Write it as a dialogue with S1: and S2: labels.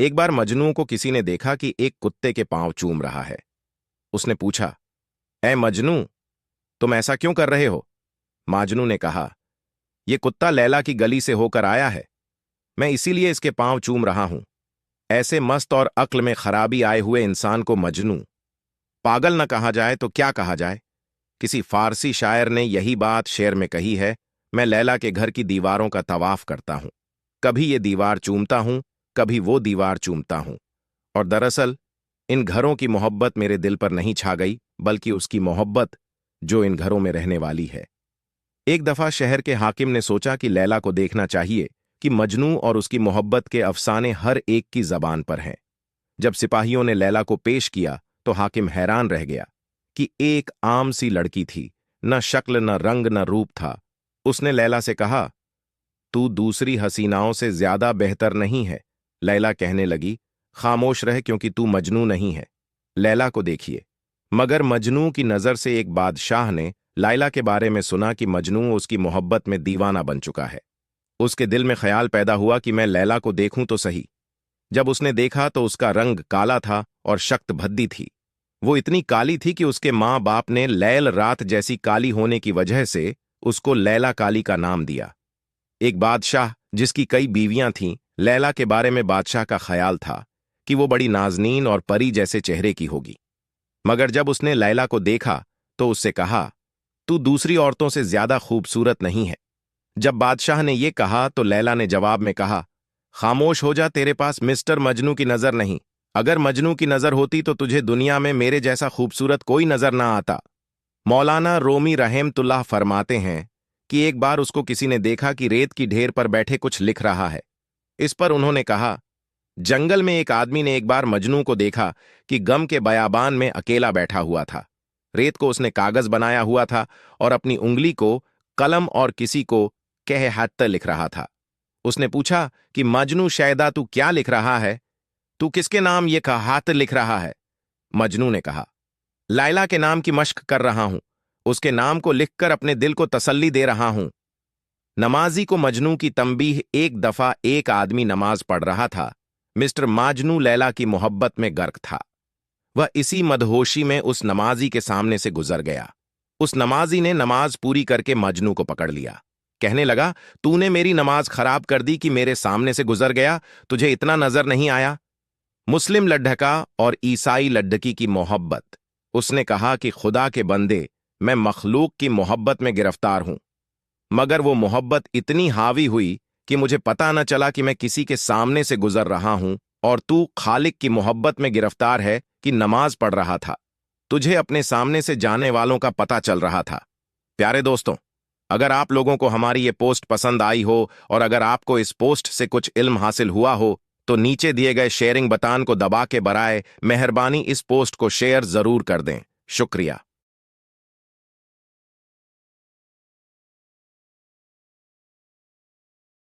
S1: एक बार मजनू को किसी ने देखा कि एक कुत्ते के पांव चूम रहा है। उसने पूछा, ए मजनू, तुम ऐसा क्यों कर रहे हो? मजनू ने कहा, यह कुत्ता लैला की गली से होकर आया है, मैं इसीलिए इसके पांव चूम रहा हूं। ऐसे मस्त और अक्ल में खराबी आए हुए इंसान को मजनू, पागल न कहा जाए तो क्या कहा जाए? किसी फारसी शायर ने यही बात शेर में कही है, मैं लैला के घर की दीवारों का तवाफ करता हूं, कभी ये दीवार चूमता हूं, कभी वो दीवार चूमता हूं। और दरअसल इन घरों की मोहब्बत मेरे दिल पर नहीं छा गई, बल्कि उसकी मोहब्बत जो इन घरों में रहने वाली है। एक दफा शहर के हाकिम ने सोचा कि लैला को देखना चाहिए कि मजनू और उसकी मोहब्बत के अफसाने हर एक की जबान पर हैं। जब सिपाहियों ने लैला को पेश किया तो हाकिम हैरान रह गया कि एक आम सी लड़की थी, न शक्ल न रंग न रूप था। उसने लैला से कहा, तू दूसरी हसीनाओं से ज्यादा बेहतर नहीं है। लैला कहने लगी, खामोश रह क्योंकि तू मजनू नहीं है। लैला को देखिए। मगर मजनू की नजर से एक बादशाह ने लैला के बारे में सुना कि मजनू उसकी मोहब्बत में दीवाना बन चुका है। उसके दिल में ख्याल पैदा हुआ कि मैं लैला को देखूं तो सही। जब उसने देखा तो उसका रंग काला था और शक्त भद्दी थी। वो इतनी काली थी कि उसके माँ बाप ने लैल रात जैसी काली होने की वजह से उसको लैला काली का नाम दिया। एक बादशाह जिसकी कई बीवियां थीं, लैला के बारे में बादशाह का ख्याल था कि वो बड़ी नाजनीन और परी जैसे चेहरे की होगी। मगर जब उसने लैला को देखा तो उससे कहा, तू दूसरी औरतों से ज्यादा खूबसूरत नहीं है। जब बादशाह ने यह कहा तो लैला ने जवाब में कहा, खामोश हो जा, तेरे पास मिस्टर मजनू की नजर नहीं। अगर मजनू की नजर होती तो तुझे दुनिया में मेरे जैसा खूबसूरत कोई नजर ना आता। मौलाना रोमी रहमतुल्लाह फरमाते हैं कि एक बार उसको किसी ने देखा कि रेत की ढेर पर बैठे कुछ लिख रहा है। इस पर उन्होंने कहा, जंगल में एक आदमी ने एक बार मजनू को देखा कि गम के बयाबान में अकेला बैठा हुआ था। रेत को उसने कागज बनाया हुआ था और अपनी उंगली को कलम और किसी को कह हत्त लिख रहा था। उसने पूछा कि मजनू शैदा, तू क्या लिख रहा है? तू किसके नाम ये हाथ लिख रहा है? मजनू ने कहा, लैला के नाम की मश्क कर रहा हूं, उसके नाम को लिखकर अपने दिल को तसल्ली दे रहा हूं। नमाजी को मजनू की तंबीह। एक दफा एक आदमी नमाज पढ़ रहा था। मिस्टर मजनू लैला की मोहब्बत में गर्क था। वह इसी मदहोशी में उस नमाजी के सामने से गुजर गया। उस नमाजी ने नमाज पूरी करके मजनू को पकड़ लिया। कहने लगा, तूने मेरी नमाज खराब कर दी कि मेरे सामने से गुजर गया, तुझे इतना नजर नहीं आया? मुस्लिम लड्ढका और ईसाई लड्ढकी की मोहब्बत। उसने कहा कि खुदा के बंदे, मैं मखलूक की मोहब्बत में गिरफ्तार हूं। मगर वो मोहब्बत इतनी हावी हुई कि मुझे पता न चला कि मैं किसी के सामने से गुजर रहा हूं और तू खालिक की मोहब्बत में गिरफ्तार है कि नमाज पढ़ रहा था। तुझे अपने सामने से जाने वालों का पता चल रहा था। प्यारे दोस्तों, अगर आप लोगों को हमारी ये पोस्ट पसंद आई हो और अगर आपको इस पोस्ट से कुछ इल्म हासिल हुआ हो तो नीचे दिए गए शेयरिंग बटन को दबा के बराए मेहरबानी इस पोस्ट को शेयर जरूर कर दें। शुक्रिया।